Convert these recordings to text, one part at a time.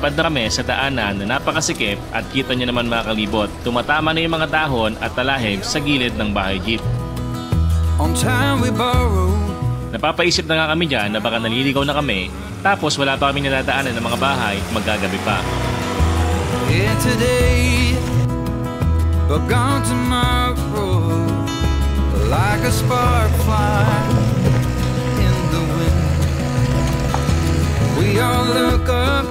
napadpad na kami sa daanan na napakasikip at kita nyo naman mga kalibot, tumatama na yung mga dahon at talahib sa gilid ng bahay jeep. Napapaisip na nga kami dyan na baka naliligaw na kami, tapos wala pa kaming nadadaanan ng mga bahay, magagabi pa. Yeah, today, but gone tomorrow, like a spark fly in the wind. We all look up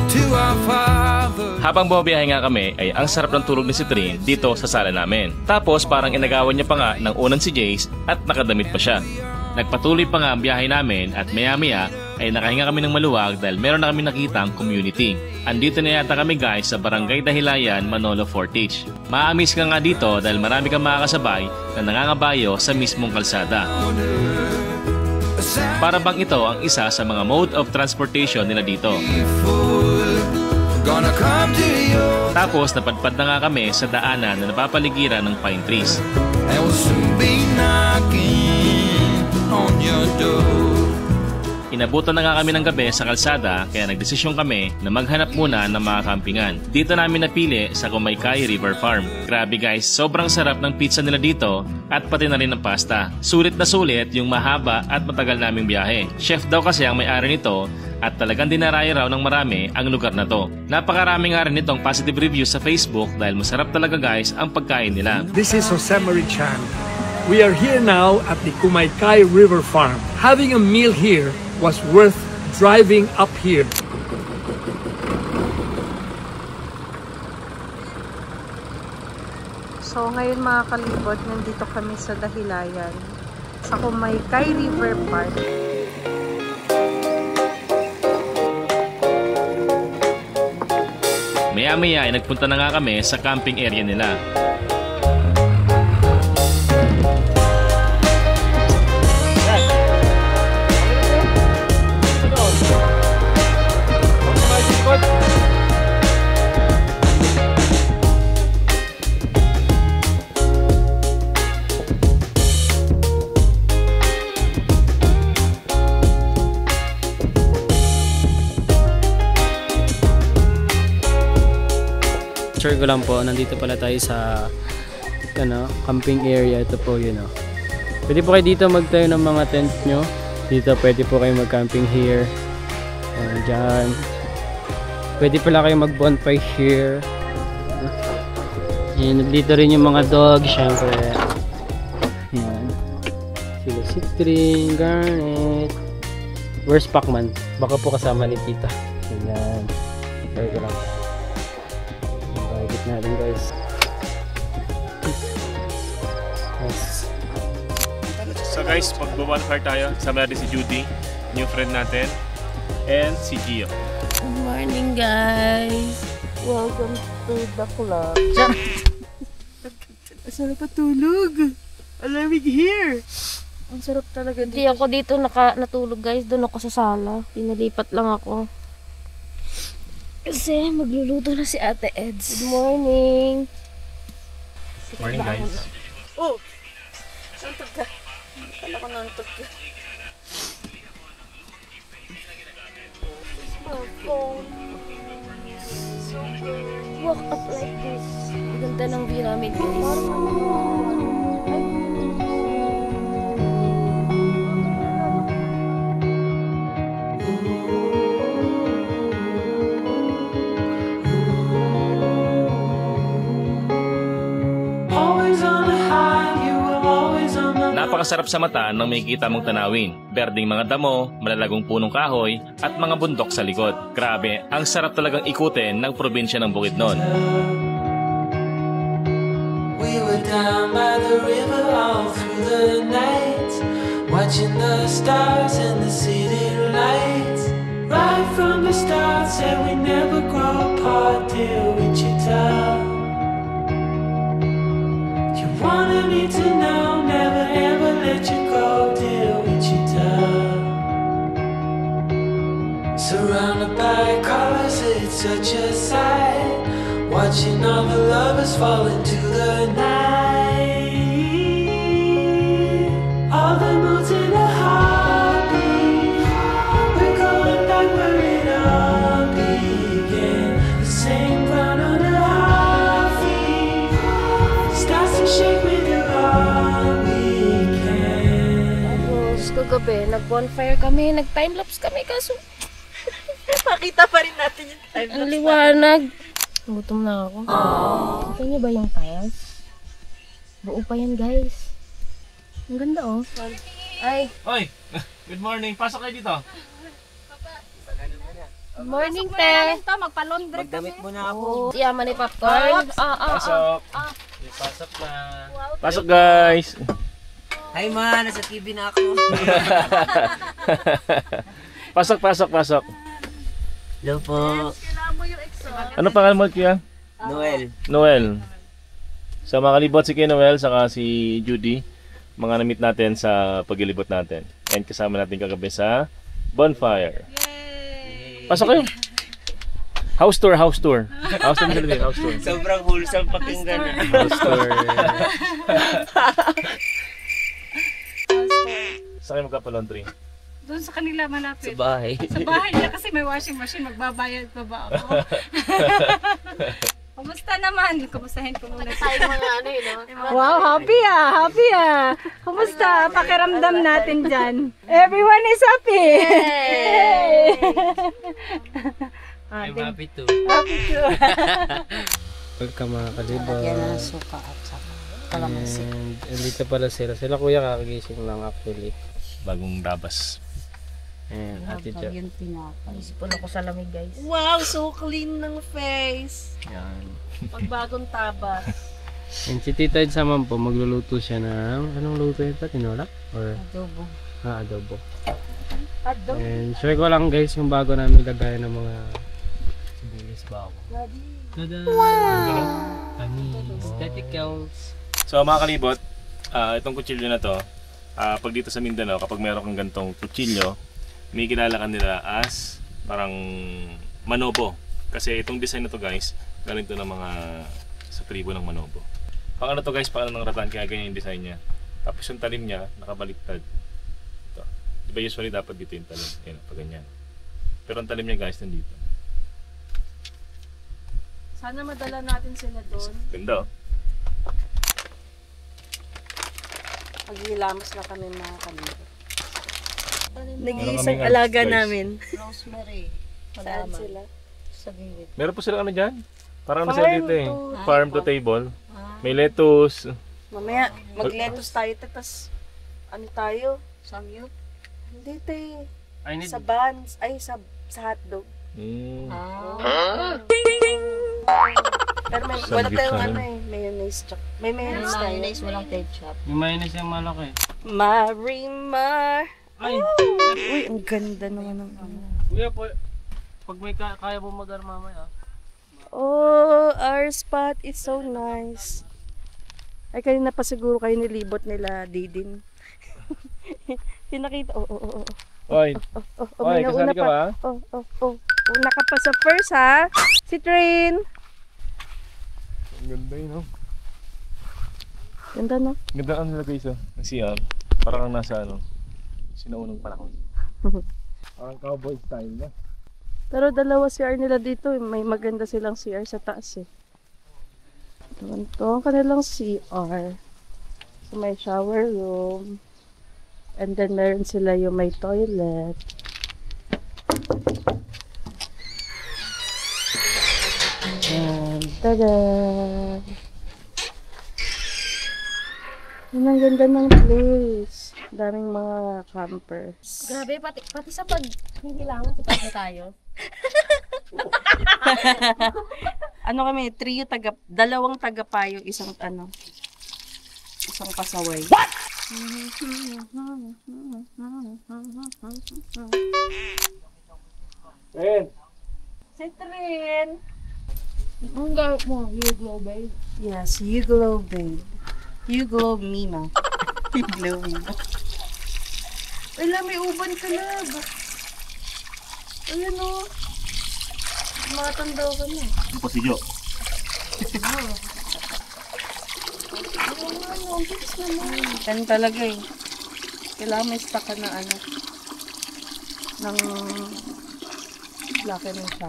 to our Father. Habang bumabiyahe nga kami ay ang sarap ng tulog ni si Trin dito sa sala namin. Tapos parang inagawan niya pa nga ng unan si Jace at nakadamit pa siya. Nagpatuloy pa nga ang biyahe namin at maya-maya ay nakahinga kami ng maluwag dahil meron na kami nakitang community. Andito na yata kami guys sa Barangay Dahilayan, Manolo Fortich. Maamis ka nga dito dahil marami kang makakasabay na nangangabayo sa mismong kalsada. Para bang ito ang isa sa mga mode of transportation nila dito. Tapos napadpad na nga kami sa daanan na napapaligiran ng pine trees. Inabutan na nga kami ng gabi sa kalsada kaya nagdesisyon kami na maghanap muna ng mga kampingan. Dito namin napili sa Kumaykay River Farm. Grabe guys, sobrang sarap ng pizza nila dito at pati na rin ng pasta. Sulit na sulit yung mahaba at matagal naming biyahe. Chef daw kasi ang may-ari nito at talagang dinaraya raw ng marami ang lugar na to. Napakarami nga rin itong positive reviews sa Facebook dahil masarap talaga guys ang pagkain nila. This is Jose Marichan. We are here now at the Kumaykay River Farm. Having a meal here was worth driving up here. So ngayon mga kalibot, nandito kami sa Dahilayan, sa Kumaykay River Park. Maya-maya ay nagpunta na nga kami sa camping area nila. Share ko lang po, nandito pala tayo sa camping area. Ito po yun o. Pwede po kayo dito magtayo ng mga tent nyo. Dito pwede po kayo mag-camping here. Dyan. Pwede pala kayo mag-bonfire here. Dito rin yung mga dog, syempre. Yan. Sila si Trin, Garnet. Where's Pacman? Baka po kasama ni Tita. Yan. Share ko lang. Git natin guys. Nice. So guys, pag-bonfire tayo, kasama natin si Judy, new friend natin, and si Gio. Good morning guys! Welcome to the club. Ang sarap patulog! Alamig here! Ang sarap talaga dito. Hindi ako dito natulog guys, doon ako sa sala. Pinalipat lang ako. Kasi magluluto na si Ate Eds. Good morning! Good morning guys! Oh! Nantog ka. Kala ko nantog ka. Smartphone. Walk up like this. Ganda ng view namin guys. Napakasarap sa mata nang may kita mong tanawin. Berdeng mga damo, malalagong punong kahoy, at mga bundok sa likod. Grabe, ang sarap talagang ikutin ng probinsya ng Bukidnon. We were down by the river all through the night, watching the stars and the city lights. Right from the start, said we never grow apart, dear Wichita. You wanted me to know, never ever let you go, dear Wichita. Surrounded by colors, it's such a sight, watching all the lovers fall into the night. All the moods in a heartbeat, we're going back where it all kagabi, nag-bonfire kami, nag-timelapse kami, kaso Makita pa rin natin yung time ang liwanag. Gutom na ako. Kita niyo ba yung tiles? Buo pa yan, guys. Ang ganda, oh. Ay, Oy! Good morning! Pasok kayo dito! good morning, te. Magdamit muna ako. Yaman ni popcorn. Pasok! Pasok na! Pasok, guys! Hi ma, nasa TV na ako. Pasok, pasok, pasok! Hello po. Ano pangalan mo, Kuya? Noel. Noel. So makalibot si Kuya Noel saka si Judy, mga na-meet natin sa paglilibot natin. And kasama natin kagabi sa bonfire. Yay! Pasok kayo. House tour, house tour. House tour nila, house tour. Sobrang wholesome pakinggan. House tour. Saan kayo magkapalaundry? Doon sa kanila malapit. Sa bahay. Sa bahay niya kasi may washing machine. Magbabayad pa ba ako? Kumusta naman? Kumustahin ko muna. Wow, happy ah, happy ah. Kumusta? Pakiramdam natin dyan. Everyone is happy. I'm happy too. Happy too. Welcome mga kalibot. Yan na suka at saka kalamansi. And dito pala sila. Sila kuya kakagising lang actually. Bagong dabas. And ate Jo. Yung tinapay. Isipon ako sa lamig, guys. Wow, so clean ng face. Yan. Pagbagong taba. And si Tita Ed Saman po, magluluto siya ng, anong luto ito? Tinola? Or, Adobo. adobo. And share ko lang guys yung bago namin lagay ng mga sibuyas bago. Tada! Wow! Aestheticals. So mga kalibot, itong kutsilyo na to, pag dito sa Mindanao, kapag meron kang gantong kutsilyo, may kilala ka nila as parang manobo. Kasi itong design na to guys, galing to ng mga sa tribo ng manobo. Pang ano to guys, pang ano ng ratan, kaya ganyan yung design niya. Tapos yung talim niya, nakabaliktad. Ito. Diba usually dapat dito yung talim, yan, pag ganyan. Pero ang talim niya guys, nandito. Sana madala natin sila doon. Ganda oh. Paghilamos na kami mga kalibot. Nag-iisang alaga guys. namin. Rosemary. Saan sila? Sa gilid. Meron po sila ano dyan? Parang ano sila dito eh. Farm to table. May lettuce. Mamaya, mag-lettuce tayo, tapos ano tayo? Samyup. Hindi tayo. I need Sa buns, ay sa hotdog. Mm. Pero may, Samgyup wala tayong sana. ano eh, mayonnaise chop. May mayonnaise tayo. Mayonnaise, walang ketchup. yung mayonnaise yung malaki. Marimar. Ay! Uy, ang ganda naman ng ano. Kuya po, pag may kaya mo mag-ar mamaya. Oh, our spot is so nice. Ay, kanina pa siguro kayo nilibot nila, Didin. Pinakita, oh. Oy, May kasali nauna ka ba? Oh. Una ka pa sa first, ha? Si Train. Ang ganda yun oh. Ganda, no? Ganda ang nilagay sa CR. Parang kang nasa ano, sinaunang panahon. Parang cowboy style na. Pero dalawa CR nila dito, may maganda silang CR sa taas eh. Ito ang kanilang CR. So may shower room. And then meron sila yung may toilet. And tada! Yan ang ganda ng place. Daming mga campers. Grabe, pati sa pag hindi lang, sipat na tayo. Ano kami, dalawang tagapayo, isang pasaway. What? Ren! Si Trin! Ang gawin mo, you glow, babe. Yes, you glow, babe. You glow, Mima. You glow, Mima. Wala, may uban ka na. Ayan o. Matanda ka na. Ano si Jo? Yan talaga eh. Kailangan may stock ka na ng laki ng siya.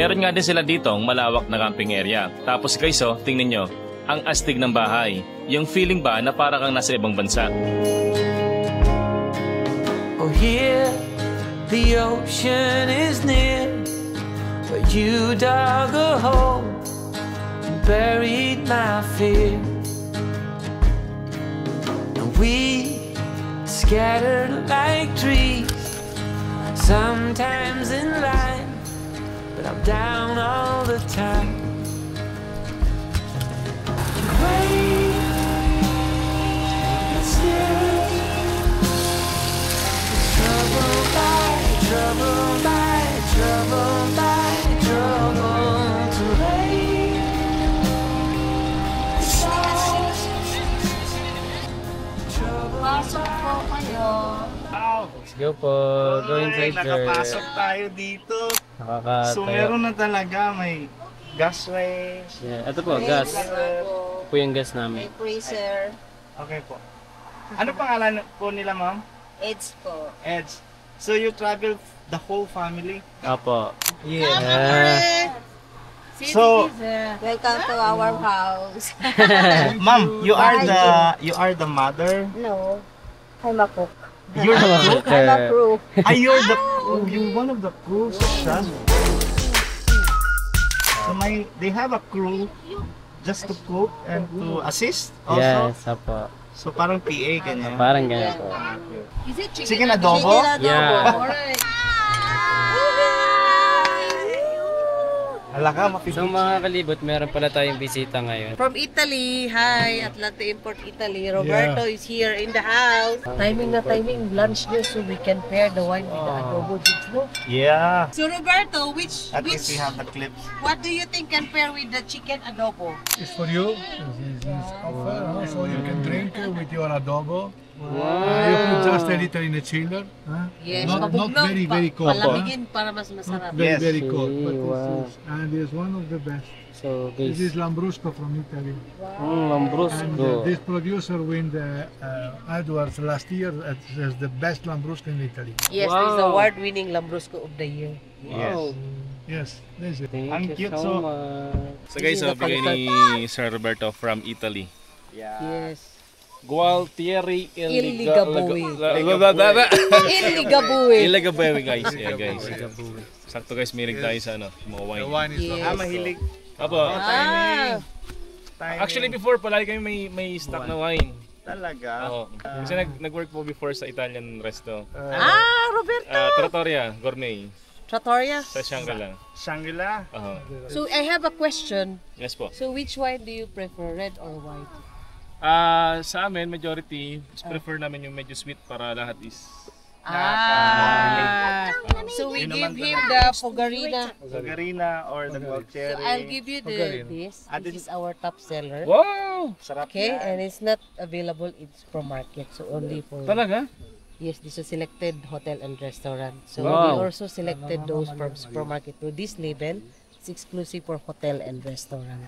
Meron nga din sila ditong malawak na camping area. Tapos guys, tingnan nyo, ang astig ng bahay. Yung feeling ba na para kang nasa ibang bansa. Oh, here the ocean is near, but you dug a hole and buried my fear. And we scattered like trees, sometimes in line, but I'm down all the time. Wait, and still trouble by trouble by trouble by trouble to rain. Pasok po kayo. Let's go po. Go inside, sir. Nakapasok tayo dito. Nakakatayo. So meron na talaga, may gasway. Yeah, ito po, gas. Ito po yung gas namin. May freezer. Okay po. Ano pangalan po nila, ma'am? Eds po. Eds. So you travel the whole family? Apo. Yeah. So, Welcome to our house. ma'am, you are the mother. No, I'm a cook. You're the cook. I'm a crew. You're the crew. You're one of the crews. So they have a crew just to cook and to assist also. Yes, apo. So parang PA ganyan. Parang ganyan po. Is it Chicken adobo? Yeah. Alright. Alaka, mapipig. So mga kalibot, meron pala tayong bisita ngayon. From Italy, hi, Atlanta Import Italy. Roberto is here in the house. Timing na timing, lunch nyo so we can pair the wine with the adobo chips, no? Yeah. So Roberto, At least we have the clips. what do you think can pair with the chicken adobo? It's for you. This offer, so you can drink with your adobo. Wow. You put just a little in the chiller. Yes, Not very cold. palamigin para mas masarap. Very, Yes. very cold. But Wow. and it's one of the best. So This is guys, Lambrusco from Italy. And Lambrusco. this producer win the Edwards last year as the best Lambrusco in Italy. Yes, Wow. this is award-winning Lambrusco of the year. Yes. Yes, this is it. Thank Ang you cute, so so- much. So guys, bigay ni Sir Roberto from Italy. Yes. Gualtieri Illigabue. Illigabue. Illigabue. Guys. Yeah, guys. Sakto guys, milig tayo sa mga wine. wine is Yes. Mahilig. Apo. Ah, Actually before palagi kami may stock na wine. Talaga. Oo. Kasi nag-work po before sa Italian resto. Roberto. Trattoria Gourmet Trattoria. sa Shangri-La. Shangri-La. So I have a question. Yes po. So which wine do you prefer, red or white? Sa amin majority prefer namin yung medyo sweet para lahat is So we Yun give naman him the Fogarina. Garina or the Gualtieri. So I'll give you this. This is our top seller. wow! Sarap Okay, yan. and it's not available in supermarket. So only for Talaga? yes, this is selected hotel and restaurant. So Wow. we also selected those from supermarket. So this label is exclusive for hotel and restaurant.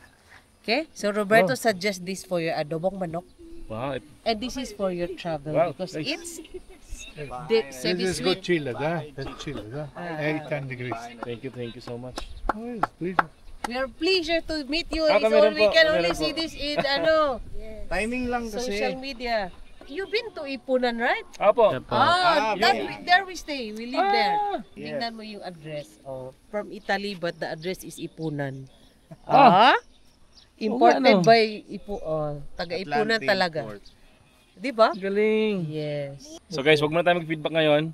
Okay, so Roberto suggests this for your adobong manok, Wow. and this is for your travel Wow, because nice. it's This is good semi-sweet. chilled, That's chilled, 10 degrees. Thank you so much. Oh, yes, please. We are pleasure to meet you. Ah, It's kami rin all, we po, can kami only rin see po. this in Timing lang kasi. social media. You've been to Ipunan, right? Apo. There we stay. We live there. Yes. Tingnan mo yung address. From Italy, but the address is Ipunan. Imported by taga Ipunan Atlante talaga. Import. Di ba? Galing. Yes. So guys, wag muna tayo mag-feedback ngayon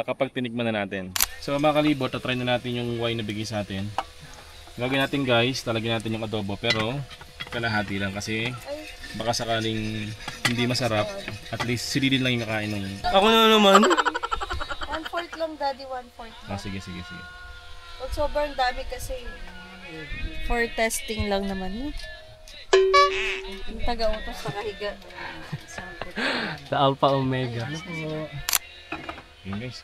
kapag tinikman na natin. So mga kalibot, try na natin yung wine na bigay sa atin. Gagawin natin guys, talagyan natin yung adobo pero kalahati lang kasi baka sakaling hindi masarap, at least si Didin lang yung kakain ng... Ako na naman. 1/4 lang, Daddy, 1/4. Sige. Pag sobrang dami kasi, for testing lang naman. Yung taga-utos sa kahiga. Sa Alpha Omega. Yun guys.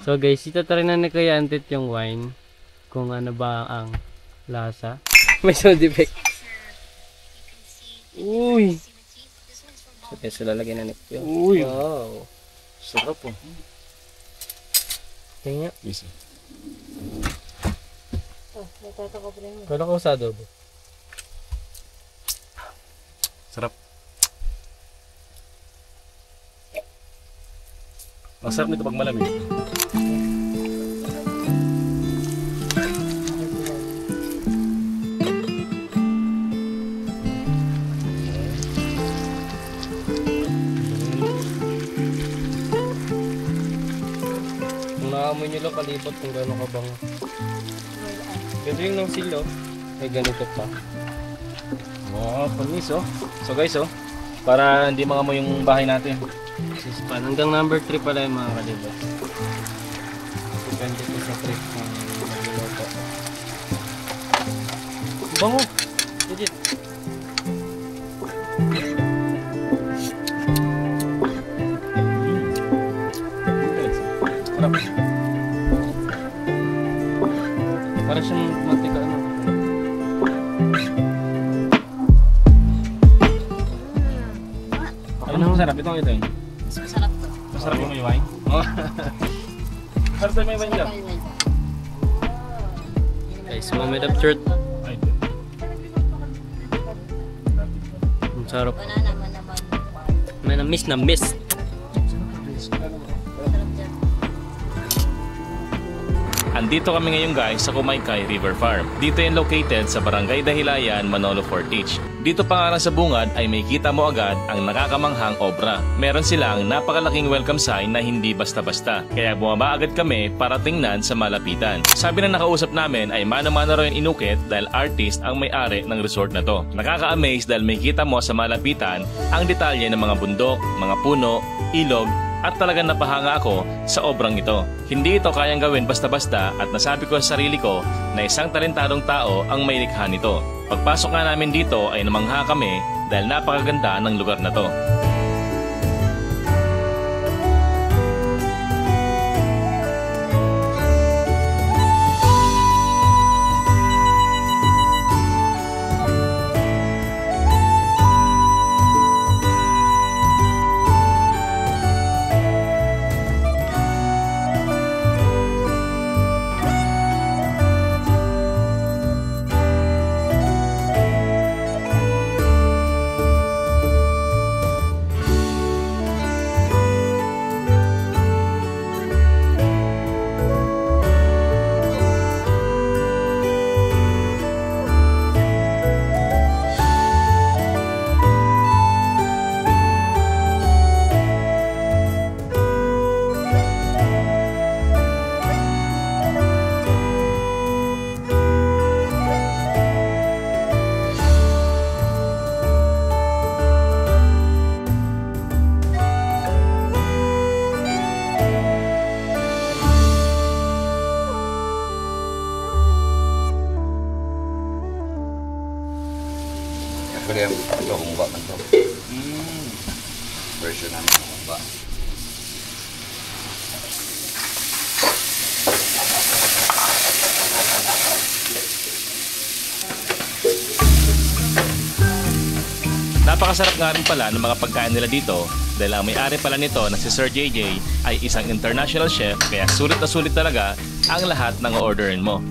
So guys, itatry na ni Kuya Antit yung wine. Kung ano ba ang lasa. May sound effect. Uy! Okay, so lalagyan na ni Kuya. Uy! Wow! Sarap po. Tingnan. Easy. Kala ko sa adobo. Sarap. Ang sarap nito pag malamig. Kung naamoy nyo lang kalipot kung gano'n kabango. Ganda yung ng silo. Ay ganito pa. Wow, panis oh. So guys oh, para hindi mangamoy yung bahay natin. Sispan. Hanggang number 3 pala yung mga kalibot. Depende po sa trip ng magluluto. Bango! Legit! Sarap. Para siyang mantika ano. Ano masarap? Ito ito yun. Masarap to. Masarap yung may wine? Oh. Masarap tayo may wine lang. Guys, moment of truth. Ang sarap. Banana man naman. May na-miss na miss. Andito kami ngayon guys sa Kumaykay River Farm. Dito yung located sa Barangay Dahilayan, Manolo Fortich. Dito pa nga lang sa bungad ay may kita mo agad ang nakakamanghang obra. Meron silang napakalaking welcome sign na hindi basta-basta. Kaya bumaba agad kami para tingnan sa malapitan. Sabi na nakausap namin ay mano-mano raw yung inukit dahil artist ang may-ari ng resort na to. Nakaka-amaze dahil may kita mo sa malapitan ang detalye ng mga bundok, mga puno, ilog, at talagang napahanga ako sa obrang ito. Hindi ito kayang gawin basta-basta at nasabi ko sa sarili ko na isang talentadong tao ang may likha nito. Pagpasok nga namin dito ay namangha kami dahil napakaganda ng lugar na to. Pero yung ito, humba man ito. Version namin ng humba. Napakasarap nga rin pala ng mga pagkain nila dito dahil ang may-ari pala nito na si Sir JJ ay isang international chef kaya sulit na sulit talaga ang lahat ng orderin mo.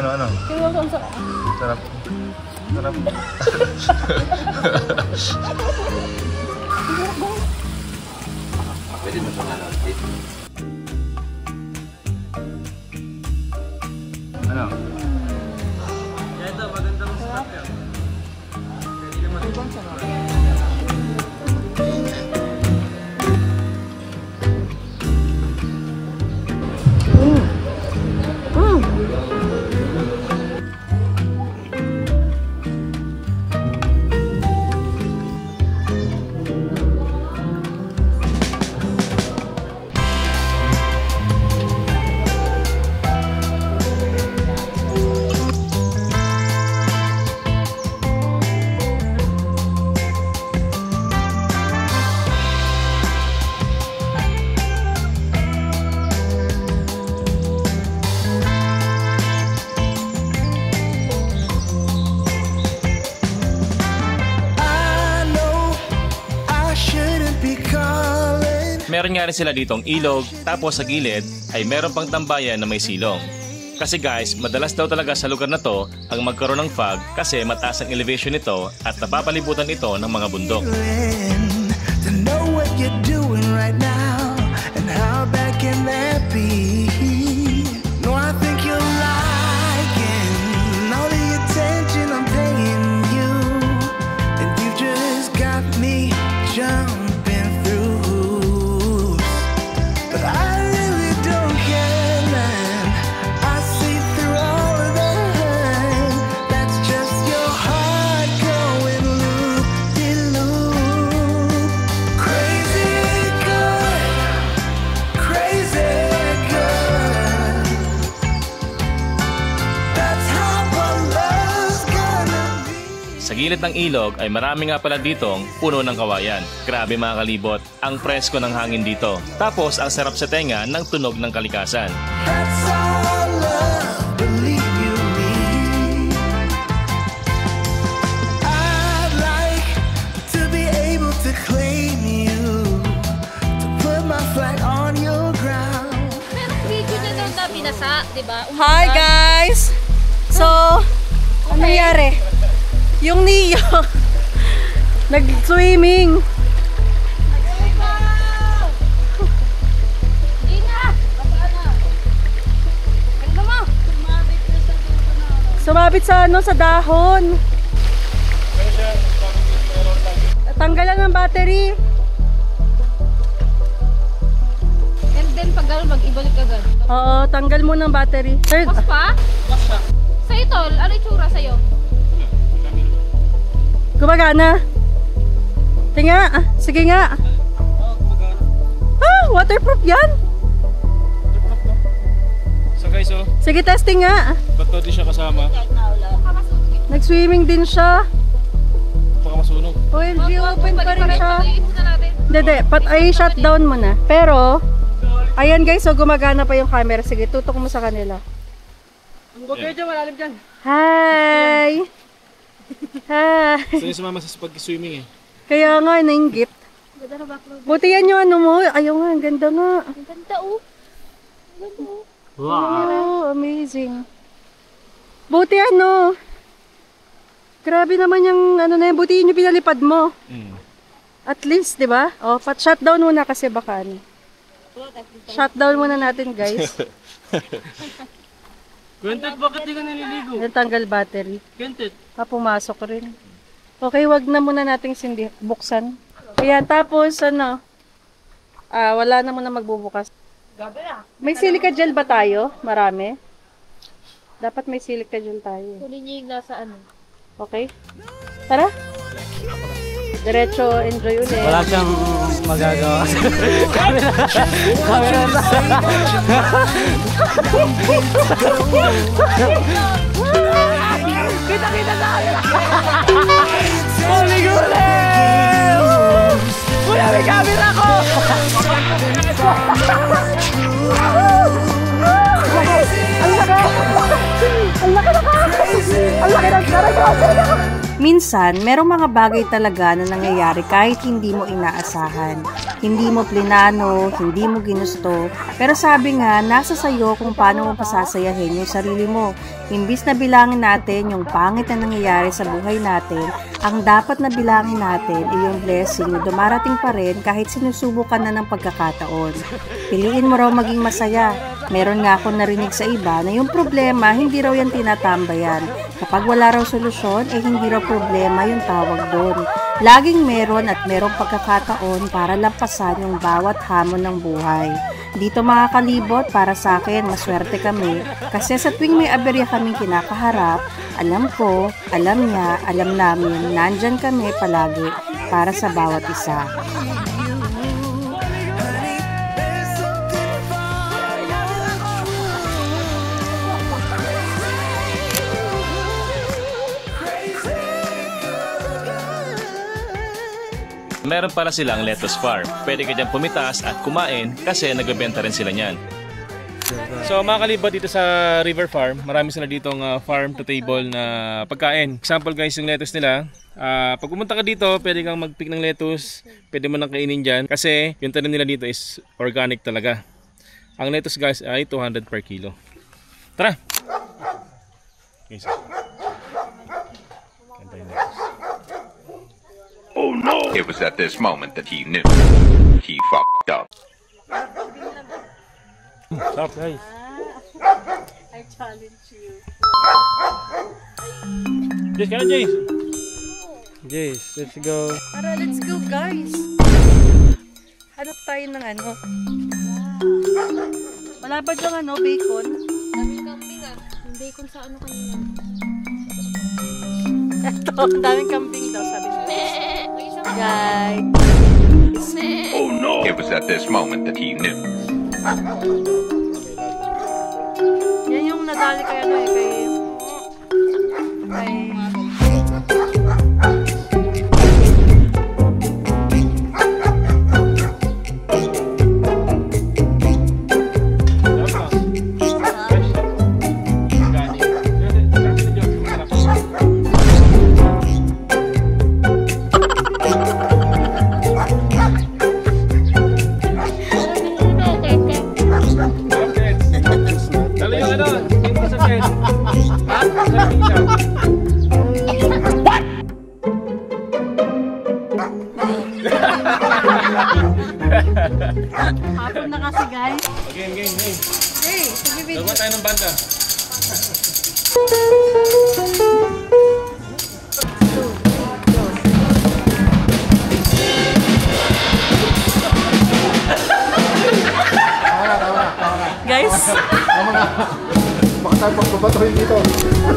Ano? Sarap. Sarap. Pwede mo siya nalantit. Ano? Ito, magandang spot yan. Pwede naman. Meron nga rin sila ditong ilog, tapos sa gilid ay meron pang tambayan na may silong. Kasi guys, madalas daw talaga sa lugar na to ang magkaroon ng fog kasi mataas ang elevation nito at napapalibutan ito ng mga bundok. To know what you're doing right now and how bad can that be? No, I think you're liking all the attention I'm paying you, and you just got me jumping through hoops. But I really don't care, man. I see through all of that. That's just your heart going loop-de-loop. Crazy good, crazy good. That's how our love's gonna be. Sa gilid ng ilog ay marami nga pala ditong puno ng kawayan. Grabe mga kalibot, ang presko ng hangin dito. Tapos ang sarap sa tenga ng tunog ng kalikasan. That's all love, believe you me. I'd like to be able to claim you, to put my flag on your ground. Merong video na daw na binasa, di ba? Hi guys! So, ano nangyari? Yung Neo, nag-swimming. Sumabit sa ano, sa dahon. Tanggalan ng battery. And then pag gano'n, mag-ibalik agad. Oo, tanggal mo ng battery. Sir, Mas pa? Sa'yo tol, ano itsura sa'yo? gumagana. Tinga, sige nga. Ah, waterproof yan. So guys, oh, Sige, testing nga. ba't di siya kasama? Nag-swimming din siya. Baka masunog. OLG, open pa rin siya. Patuloy na natin. Dede, ay shutdown mo na. Pero, ayan guys, so gumagana pa yung camera. Sige, tutok mo sa kanila. Huwag kayo dyan, malalim dyan. Hi! Hi! Saan yung sumama sa pag-swimming eh? Kaya nga, nainggit. Ganda na background. Buti yan yung ano mo. Ayaw nga, ang ganda nga. Ang ganda oh. Ang ganda oh. Wow, amazing. Buti ano. Grabe naman yung ano na yan. Buti yun yung pinalipad mo. At least, di ba? O, shutdown muna kasi baka ano. Shutdown muna natin, guys. Quentin, bakit di ka naliligo? Natanggal battery. Quentin. Pumasok rin. Okay, wag na muna nating buksan. Ayan, tapos ano, wala na muna magbubukas. May silica gel ba tayo? Marami? Dapat may silica gel tayo. Kunin niyo yung nasa ano. Okay? Tara! Diretso, enjoy ulit. Wala siyang magagawa. Camera na. Kita-kita tayo! Holy gulim! Kuya, may camera ko! Ang laki! Ang laki na ka! Ang laki ng karagos! Minsan, merong mga bagay talaga na nangyayari kahit hindi mo inaasahan. Hindi mo plinano, hindi mo ginusto. Pero sabi nga, nasa sayo kung paano mo pasasayahin yung sarili mo. Imbis na bilangin natin yung pangit na nangyayari sa buhay natin, ang dapat na bilangin natin ay yung blessing na dumarating pa rin kahit sinusubukan na ng pagkakataon. Piliin mo raw maging masaya. Meron nga akong narinig sa iba na yung problema hindi raw yan tinatambayan. Kapag wala raw solusyon, hindi raw problema yung tawag doon. Laging meron at merong pagkakataon para lampasan yung bawat hamon ng buhay. Dito mga kalibot, para sa akin, maswerte kami kasi sa tuwing may aberya kaming kinakaharap, alam ko, alam niya, alam namin, nandyan kami palagi para sa bawat isa. Meron pala silang lettuce farm. Pwede ka dyan pumitas at kumain kasi nagbebenta rin sila niyan. So mga kalibot, dito sa River Farm, marami sila ditong farm to table na pagkain. Example guys, yung lettuce nila. Pag pumunta ka dito, pwede kang mag-pick ng lettuce, pwede mo nang kainin dyan. Kasi yung tanim nila dito is organic talaga. Ang lettuce guys ay 200 per kilo. Tara! Okay, so. Oh no! It was at this moment that he knew. He fucked up. Stop guys. I challenge you. Jace, kaya Jace? Jace, let's go. Tara, let's go guys. Hanap tayo ng ano. Wala ba dyan ano, bacon? Daming kambing ah. Yung bacon sa ano kanina. Ito, ang daming kambing daw, sabi nila. Guys. Oh no! It was at this moment that he knew. Yan yung nadali kay ano eh, kay hapon na kasi guys. Game. Hey, sige. Dalawa tayo ng banda. Guys. Baka tayo pagbabatuhin dito.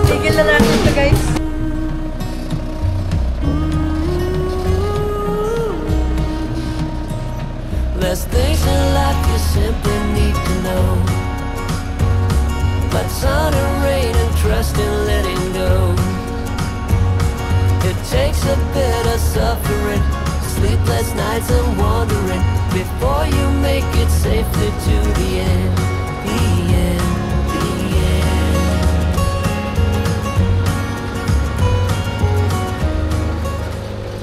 Tigil na natin ito guys. There's things in life you simply need to know. But sun and rain and trust in letting go. It takes a bit of suffering, sleepless nights and wandering before you make it safely